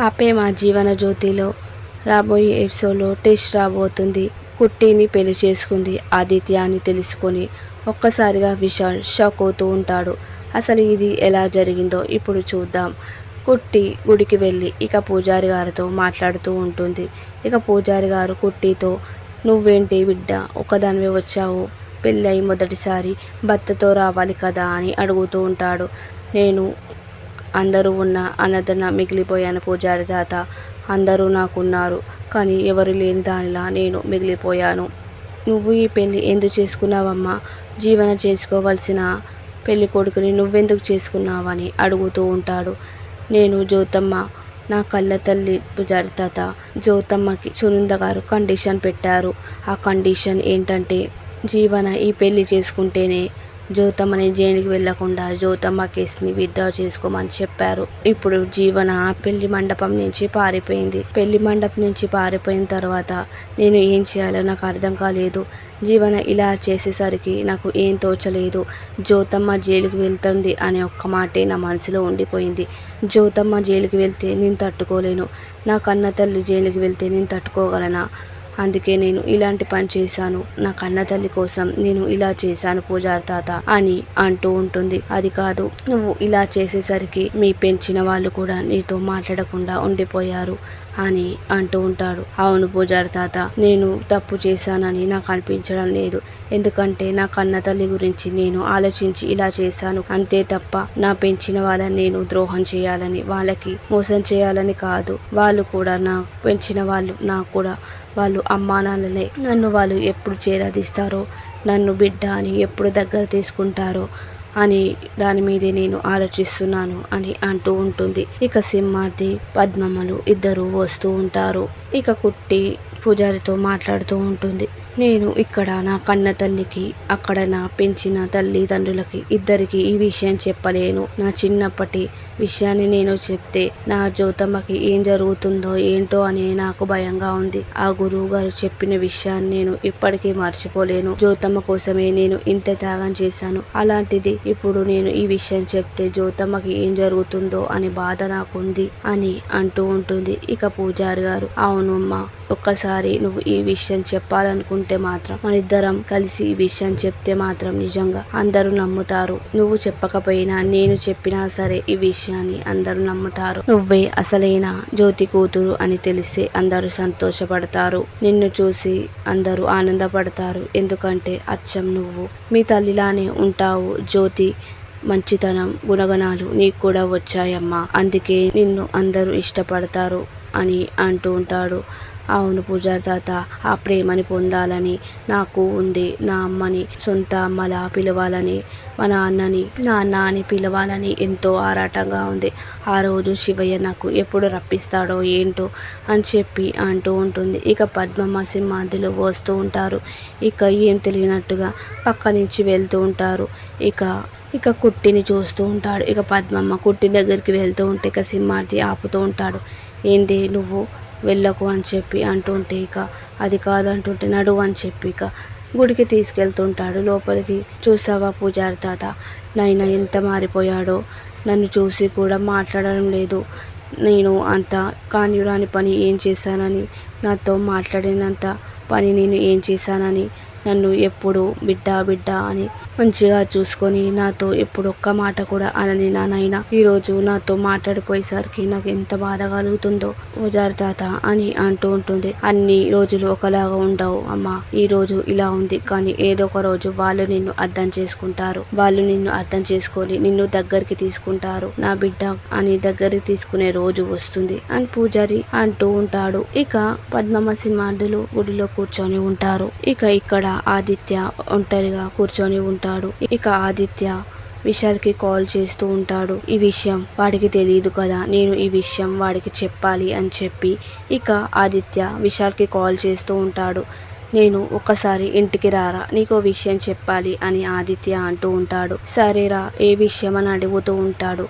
ఆపే మా జీవన జ్యోతిలో రాబోయే ఎపిసోడ్లో టెస్ట్ రాబోతుంది. కుట్టిని పెళ్లి చేసుకుంది ఆదిత్య అని తెలుసుకొని ఒక్కసారిగా విశాల్ షాక్ అవుతూ ఉంటాడు. అసలు ఇది ఎలా జరిగిందో ఇప్పుడు చూద్దాం. కుట్టి గుడికి వెళ్ళి ఇక పూజారి గారితో మాట్లాడుతూ ఉంటుంది. ఇక పూజారి గారు కుట్టితో, నువ్వేంటి బిడ్డ ఒక్కదానివే వచ్చావు, పెళ్ళై మొదటిసారి భర్తతో రావాలి కదా అని అడుగుతూ ఉంటాడు. నేను అందరూ ఉన్న అన్నదన మిగిలిపోయాను పూజారి తాత. అందరూ నాకున్నారు, కానీ ఎవరు లేని దానిలా నేను మిగిలిపోయాను. నువ్వు ఈ పెళ్ళి ఎందుకు చేసుకున్నావమ్మా? జీవన చేసుకోవాల్సిన పెళ్లి కొడుకుని నువ్వెందుకు చేసుకున్నావని అడుగుతూ ఉంటాడు. నేను జ్యోతమ్మ, నా కళ్ళ తల్లి పూజారి తాత. జ్యోతమ్మకి సునంద గారు కండిషన్ పెట్టారు. ఆ కండిషన్ ఏంటంటే జీవన ఈ పెళ్లి చేసుకుంటేనే జ్యోతమ్మని జైలుకి వెళ్లకుండా జ్యోతమ్మ కేసుని విత్డ్రా చేసుకోమని చెప్పారు. ఇప్పుడు జీవన పెళ్లి మండపం నుంచి పారిపోయింది. పెళ్లి మండపం నుంచి పారిపోయిన తర్వాత నేను ఏం చేయాలో నాకు అర్థం కాలేదు. జీవన ఇలా చేసేసరికి నాకు ఏం తోచలేదు. జ్యోతమ్మ జైలుకి వెళ్తుంది అనే ఒక్క మాటే నా మనసులో ఉండిపోయింది. జ్యోతమ్మ జైలుకి వెళ్తే నేను తట్టుకోలేను. నా కన్న తల్లి జైలుకి వెళ్తే నేను తట్టుకోగలనా? అందుకే నేను ఇలాంటి పని చేశాను. నా కన్న తల్లి కోసం నేను ఇలా చేశాను పూజారి తాత అని అంటూ ఉంటుంది. అది కాదు, నువ్వు ఇలా చేసేసరికి మీ పెంచిన వాళ్ళు కూడా నీతో మాట్లాడకుండా ఉండిపోయారు అని అంటూ ఉంటాడు. అవును పూజారి తాత, నేను తప్పు చేశానని నాకు అనిపించడం లేదు. ఎందుకంటే నా కన్న తల్లి గురించి నేను ఆలోచించి ఇలా చేశాను అంతే తప్ప నా పెంచిన వాళ్ళని నేను ద్రోహం చేయాలని, వాళ్ళకి మోసం చేయాలని కాదు. వాళ్ళు కూడా నా పెంచిన వాళ్ళు, నాకు కూడా వాళ్ళు అమ్మా నాన్నలే. నన్ను వాళ్ళు ఎప్పుడు చేరదీస్తారో, నన్ను బిడ్డ అని ఎప్పుడు దగ్గర తీసుకుంటారో అని దాని మీదే నేను ఆలోచిస్తున్నాను అని అంటూ ఉంటుంది. ఇక సింహాద్రి పద్మమ్మలు ఇద్దరు వస్తూ ఉంటారు. ఇక కుట్టి పూజారితో మాట్లాడుతూ ఉంటుంది. నేను ఇక్కడ నా కన్న తల్లికి, అక్కడ నా పెంచిన తల్లిదండ్రులకి ఇద్దరికి ఈ విషయం చెప్పలేను. నా చిన్నప్పటి విషయాన్ని నేను చెప్తే నా జ్యోతమ్మకి ఏం జరుగుతుందో ఏంటో అని నాకు భయంగా ఉంది. ఆ గురువు గారు చెప్పిన విషయాన్ని నేను ఇప్పటికీ మర్చిపోలేను. జ్యోతమ్మ కోసమే నేను ఇంత త్యాగం చేశాను. అలాంటిది ఇప్పుడు నేను ఈ విషయం చెప్తే జ్యోతమ్మకి ఏం జరుగుతుందో అని బాధ నాకుంది అని అంటూ ఉంటుంది. ఇక పూజారి గారు, అవును అమ్మా, ఒక్కసారి నువ్వు ఈ విషయం చెప్పాలనుకుంటే మాత్రం మన ఇద్దరం కలిసి ఈ విషయం చెప్తే మాత్రం నిజంగా అందరూ నమ్ముతారు. నువ్వు చెప్పకపోయినా నేను చెప్పినా సరే ఈ విషయాన్ని అందరూ నమ్ముతారు. నువ్వే అసలైన జ్యోతి కూతురు అని తెలిస్తే అందరూ సంతోషపడతారు. నిన్ను చూసి అందరూ ఆనందపడతారు. ఎందుకంటే అచ్చం నువ్వు మీ తల్లిలానే ఉంటావు. జ్యోతి మంచితనం, గుణగణాలు నీకు కూడా వచ్చాయమ్మా. అందుకే నిన్ను అందరూ ఇష్టపడతారు అని అంటూ ఉంటాడు. అవును పూజారి తాత, ఆ ప్రేమని పొందాలని నాకు ఉంది. నా అమ్మని సొంత అమ్మలా పిలవాలని, మా నాన్నని నాన్న అని పిలవాలని ఎంతో ఆరాటంగా ఉంది. ఆ రోజు శివయ్య నాకు ఎప్పుడు రప్పిస్తాడో ఏంటో అని చెప్పి అంటూ ఉంటుంది. ఇక పద్మమ్మ సింహాద్రిలో వస్తూ ఉంటారు. ఇక ఏం తెలియనట్టుగా పక్క నుంచి వెళ్తూ ఉంటారు. ఇక కుట్టిని చూస్తూ ఉంటాడు. ఇక పద్మమ్మ కుట్టి దగ్గరికి వెళ్తూ ఉంటే ఇక సింహాద్రి ఆపుతూ ఉంటాడు. ఏంటి నువ్వు వెళ్ళకు అని చెప్పి అంటుంటే, ఇక అది కాదంటుంటే నడువు అని చెప్పి ఇక గుడికి తీసుకెళ్తుంటాడు లోపలికి. చూసావా పూజారి తాత, నాయన ఎంత మారిపోయాడో, నన్ను చూసి కూడా మాట్లాడడం లేదు. నేను అంత కానిరాని పని ఏం చేశానని, నాతో మాట్లాడినంత పని నేను ఏం చేశానని, నన్ను ఎప్పుడు బిడ్డ బిడ్డ అని మంచిగా చూసుకొని నాతో ఎప్పుడు ఒక్క మాట కూడా అనని నా నాయన ఈరోజు నాతో మాట్లాడిపోయేసరికి నాకు ఎంత బాధ కలుగుతుందో పూజారి తాత అని అంటూ ఉంటుంది. అన్ని రోజులు ఒకలాగా ఉండవు అమ్మా. ఈ రోజు ఇలా ఉంది, కానీ ఏదో ఒక రోజు వాళ్ళు నిన్ను అర్థం చేసుకుంటారు. వాళ్ళు నిన్ను అర్థం చేసుకొని నిన్ను దగ్గరికి తీసుకుంటారు. నా బిడ్డ అని దగ్గరికి తీసుకునే రోజు వస్తుంది అని పూజారి అంటూ ఉంటాడు. ఇక పద్మమ్మ సింహాద్రులు గుడిలో కూర్చొని ఉంటారు. ఇక్కడ ఆదిత్య ఒంటరిగా కూర్చొని ఉంటాడు. ఇక ఆదిత్య విశాల్కి కాల్ చేస్తూ ఉంటాడు. ఈ విషయం వాడికి తెలియదు కదా, నేను ఈ విషయం వాడికి చెప్పాలి అని చెప్పి ఇక ఆదిత్య విశాల్కి కాల్ చేస్తూ ఉంటాడు. నేను ఒక్కసారి ఇంటికి రారా, నీకో విషయం చెప్పాలి అని ఆదిత్య అంటూ ఉంటాడు. సరేరా, ఏ విషయం అని అడుగుతూ ఉంటాడు.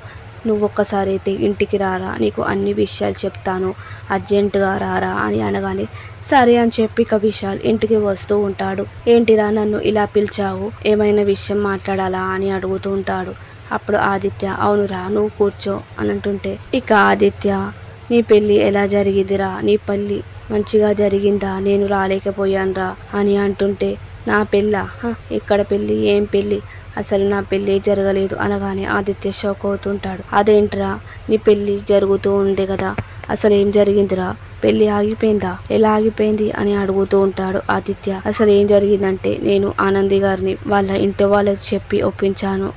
నువ్వు ఒక్కసారి అయితే ఇంటికి రారా, నీకు అన్ని విషయాలు చెప్తాను, అర్జెంటుగా రారా అని అనగానే సరే అని చెప్పి ఇక విశాల్ ఇంటికి వస్తూ ఉంటాడు. ఏంటిరా నన్ను ఇలా పిలిచావు, ఏమైనా విషయం మాట్లాడాలా అని అడుగుతూ ఉంటాడు. అప్పుడు ఆదిత్య, అవునురా నువ్వు కూర్చో అని అంటుంటే ఇక ఆదిత్య నీ పెళ్ళి ఎలా జరిగిందిరా, నీ పెళ్ళి మంచిగా జరిగిందా, నేను రాలేకపోయానురా అని అంటుంటే, నా పెళ్ళా, ఎక్కడ పెళ్ళి, ఏం పెళ్ళి, అసలు నా పెళ్ళి జరగలేదు అనగానే ఆదిత్య షాక్ అవుతుంటాడు. అదేంట్రా, నీ పెళ్ళి జరుగుతూ ఉండే కదా, అసలు ఏం జరిగిందిరా, పెళ్ళి ఆగిపోయిందా, ఎలా ఆగిపోయింది అని అడుగుతూ ఉంటాడు ఆదిత్య. అసలు ఏం జరిగిందంటే, నేను ఆనంది గారిని వాళ్ళ ఇంటి వాళ్ళకి చెప్పి ఒప్పించాను.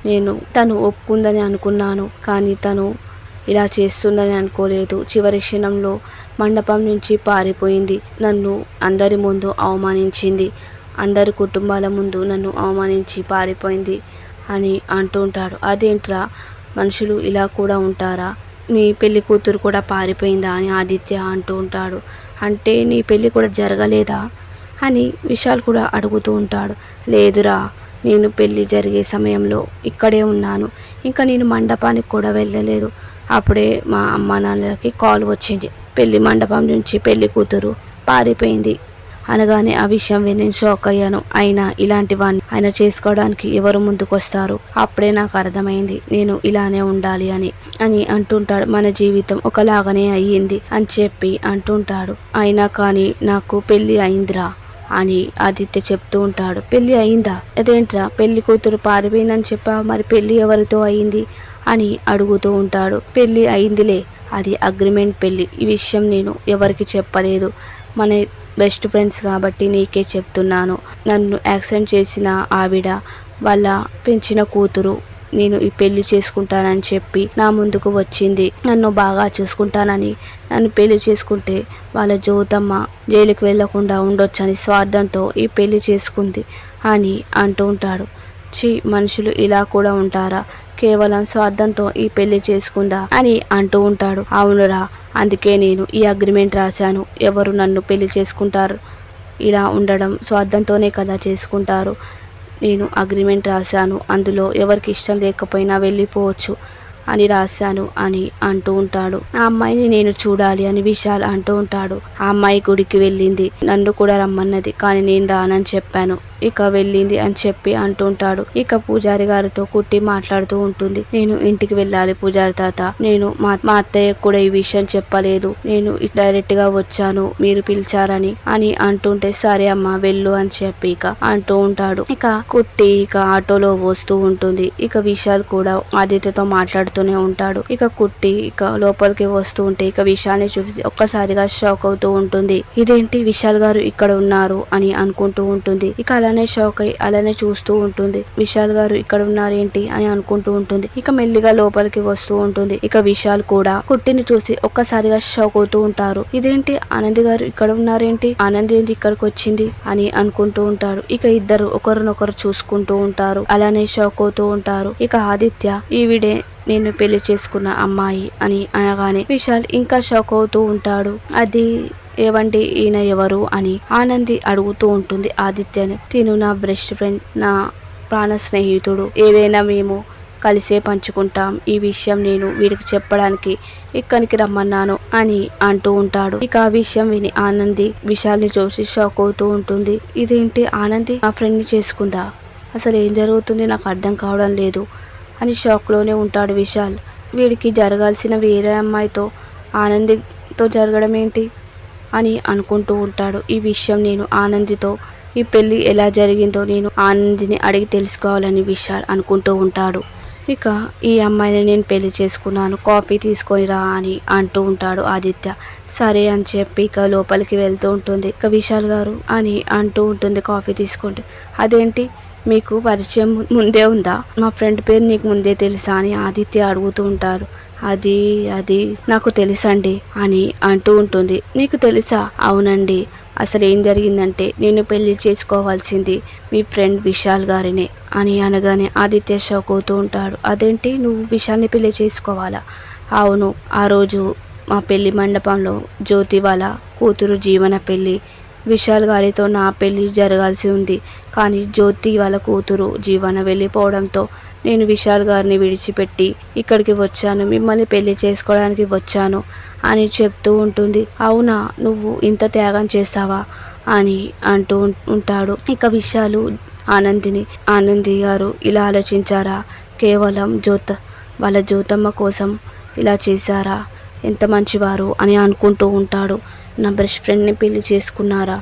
తను ఒప్పుకుందని అనుకున్నాను, కానీ తను ఇలా చేస్తుందని అనుకోలేదు. చివరి క్షణంలో మండపం నుంచి పారిపోయింది. నన్ను అందరి ముందు అవమానించింది, అందరి కుటుంబాల ముందు నన్ను అవమానించి పారిపోయింది అని అంటూ ఉంటాడు. అదేంట్రా, మనుషులు ఇలా కూడా ఉంటారా, నీ పెళ్లి కూతురు కూడా పారిపోయిందా అని ఆదిత్య అంటూ ఉంటాడు. అంటే నీ పెళ్ళి కూడా జరగలేదా అని విశాల్ కూడా అడుగుతూ ఉంటాడు. లేదురా, నేను పెళ్ళి జరిగే సమయంలో ఇక్కడే ఉన్నాను, ఇంకా నేను మండపానికి కూడా వెళ్ళలేదు. అప్పుడే మా అమ్మ నాన్నలకి కాల్ వచ్చింది, పెళ్లి మండపం నుంచి పెళ్లి కూతురు పారిపోయింది అనగానే ఆ విషయం విని నేను షాక్ అయ్యాను. అయినా ఇలాంటి వాడిని ఆయన చేసుకోవడానికి ఎవరు ముందుకొస్తారు, అప్పుడే నాకు అర్థమైంది నేను ఇలానే ఉండాలి అని అంటుంటాడు. మన జీవితం ఒకలాగానే అయ్యింది అని చెప్పి అంటుంటాడు. అయినా కానీ నాకు పెళ్ళి అయిందిరా అని ఆదిత్య చెప్తూ ఉంటాడు. పెళ్ళి అయిందా, అదేంట్రా, పెళ్లి కూతురు పారిపోయిందని చెప్పా, మరి పెళ్ళి ఎవరితో అయింది అని అడుగుతూ ఉంటాడు. పెళ్ళి అయిందిలే, అది అగ్రిమెంట్ పెళ్ళి, ఈ విషయం నేను ఎవరికి చెప్పలేదు, మన బెస్ట్ ఫ్రెండ్స్ కాబట్టి నీకే చెప్తున్నాను. నన్ను యాక్సిడెంట్ చేసిన ఆవిడ వాళ్ళ పెంచిన కూతురు నేను ఈ పెళ్లి చేసుకుంటానని చెప్పి నా ముందుకు వచ్చింది, నన్ను బాగా చూసుకుంటానని, నన్ను పెళ్లి చేసుకుంటే వాళ్ళ జ్యోతమ్మ జైలుకి వెళ్లకుండా ఉండొచ్చని స్వార్థంతో ఈ పెళ్లి చేసుకుంది అని అంటూ ఉంటాడు. మనుషులు ఇలా కూడా ఉంటారా, కేవలం స్వార్థంతో ఈ పెళ్లి చేసుకుందా అని అంటూ ఉంటాడు. అవునురా, అందుకే నేను ఈ అగ్రిమెంట్ రాశాను, ఎవరు నన్ను పెళ్లి చేసుకుంటారు, ఇలా ఉండడం స్వార్థంతోనే కదా చేసుకుంటారు, నేను అగ్రిమెంట్ రాశాను, అందులో ఎవరికి ఇష్టం లేకపోయినా వెళ్ళిపోవచ్చు అని రాశాను అని అంటూ ఉంటాడు. ఆ అమ్మాయిని నేను చూడాలి అని విశాల్ అంటూ ఉంటాడు. ఆ అమ్మాయి గుడికి వెళ్ళింది, నన్ను కూడా రమ్మన్నది, కానీ నేను రానని చెప్పాను, ఇక వెళ్ళింది అని చెప్పి అంటుంటాడు. ఇక పూజారి గారితో కుట్టి మాట్లాడుతూ ఉంటుంది. నేను ఇంటికి వెళ్ళాలి పూజారి తాత, నేను మా అత్తయ్య కూడా ఈ విషయం చెప్పలేదు, నేను డైరెక్ట్ గా వచ్చాను మీరు పిలిచారని అని అంటుంటే, సరే అమ్మా వెళ్ళు అని చెప్పి ఇక అంటూ ఉంటాడు. ఇక కుట్టి ఇక ఆటోలో వస్తూ ఉంటుంది. ఇక విశాల్ కూడా ఆదిత్యతో మాట్లాడుతూనే ఉంటాడు. ఇక కుట్టి ఇక లోపలికి వస్తూ ఉంటే ఇక విశాల్ని చూసి ఒక్కసారిగా షాక్ అవుతూ ఉంటుంది. ఇదేంటి విశాల్ గారు ఇక్కడ ఉన్నారు అని అనుకుంటూ ఉంటుంది. ఇక అలానే షాక్ అయి అలానే చూస్తూ ఉంటుంది. విశాల్ గారు ఇక్కడ ఉన్నారేంటి అని అనుకుంటూ ఉంటుంది. ఇక మెల్లిగా లోపలికి వస్తూ ఉంటుంది. ఇక విశాల్ కూడా కుట్టిని చూసి ఒక్కసారిగా షాక్ అవుతూ ఉంటారు. ఇదేంటి ఆనంది గారు ఇక్కడ ఉన్నారేంటి, ఆనంది ఏంటి ఇక్కడికి వచ్చింది అని అనుకుంటూ ఉంటాడు. ఇక ఇద్దరు ఒకరినొకరు చూసుకుంటూ ఉంటారు, అలానే షాక్ అవుతూ ఉంటారు. ఇక ఆదిత్య ఈవిడే నేను పెళ్లి చేసుకున్న అమ్మాయి అని అనగానే విశాల్ ఇంకా షాక్ అవుతూ ఉంటాడు. అది ఏవండి ఈయన ఎవరు అని ఆనంది అడుగుతూ ఉంటుంది ఆదిత్యని. తిను నా బెస్ట్ ఫ్రెండ్, నా ప్రాణ స్నేహితుడు, ఏదైనా మేము కలిసే పంచుకుంటాం, ఈ విషయం నేను వీడికి చెప్పడానికి ఇక్కడికి రమ్మన్నాను అని అంటూ ఉంటాడు. ఇక ఆ విషయం విని ఆనంది విశాల్ని చూసి షాక్ అవుతూ ఉంటుంది. ఇదేంటి, ఆనంది నా ఫ్రెండ్ని చేసుకుందా, అసలు ఏం జరుగుతుంది నాకు అర్థం కావడం లేదు అని షాక్లోనే ఉంటాడు విశాల్. వీడికి జరగాల్సిన వేరే అమ్మాయితో ఆనందితో జరగడం ఏంటి అని అనుకుంటూ ఉంటాడు. ఈ విషయం నేను ఆనందితో, ఈ పెళ్ళి ఎలా జరిగిందో నేను ఆనందిని అడిగి తెలుసుకోవాలని విశాల్ అనుకుంటూ ఉంటాడు. ఇక ఈ అమ్మాయిని నేను పెళ్లి చేసుకున్నాను, కాఫీ తీసుకొని రా అని అంటూ ఉంటాడు ఆదిత్య. సరే అని చెప్పి ఇక లోపలికి వెళ్తూ ఉంటుంది. ఇక విశాల్ గారు అని అంటూ ఉంటుంది కాఫీ తీసుకుంటే. అదేంటి మీకు పరిచయం ముందే ఉందా, మా ఫ్రెండ్ పేరు నీకు ముందే తెలుసా అని ఆదిత్య అడుగుతూ ఉంటారు. అది నాకు తెలుసండి అని అంటూ ఉంటుంది. నీకు తెలుసా, అవునండి, అసలు ఏం జరిగిందంటే నేను పెళ్లి చేసుకోవాల్సింది మీ ఫ్రెండ్ విశాల్ గారినే అని అనగానే ఆదిత్య షాక్ అవుతూ ఉంటాడు. అదేంటి, నువ్వు విశాల్ని పెళ్లి చేసుకోవాలా? అవును, ఆ రోజు మా పెళ్లి మండపంలో జ్యోతి వాళ్ళ కూతురు జీవన పెళ్లి, విశాల్ గారితో నా పెళ్లి జరగాల్సి ఉంది, కానీ జ్యోతి వాళ్ళ కూతురు జీవన వెళ్ళిపోవడంతో నేను విశాల్ గారిని విడిచిపెట్టి ఇక్కడికి వచ్చాను, మిమ్మల్ని పెళ్లి చేసుకోవడానికి వచ్చాను అని చెప్తూ ఉంటుంది. అవునా, నువ్వు ఇంత త్యాగం చేస్తావా అని అంటూ ఉంటాడు. ఇక విశాలు ఆనంది గారు ఇలా ఆలోచించారా, కేవలం వాళ్ళ జ్యోతమ్మ కోసం ఇలా చేశారా, ఎంత మంచివారు అని అనుకుంటూ ఉంటాడు. నా బెస్ట్ ఫ్రెండ్ని పెళ్లి చేసుకున్నారా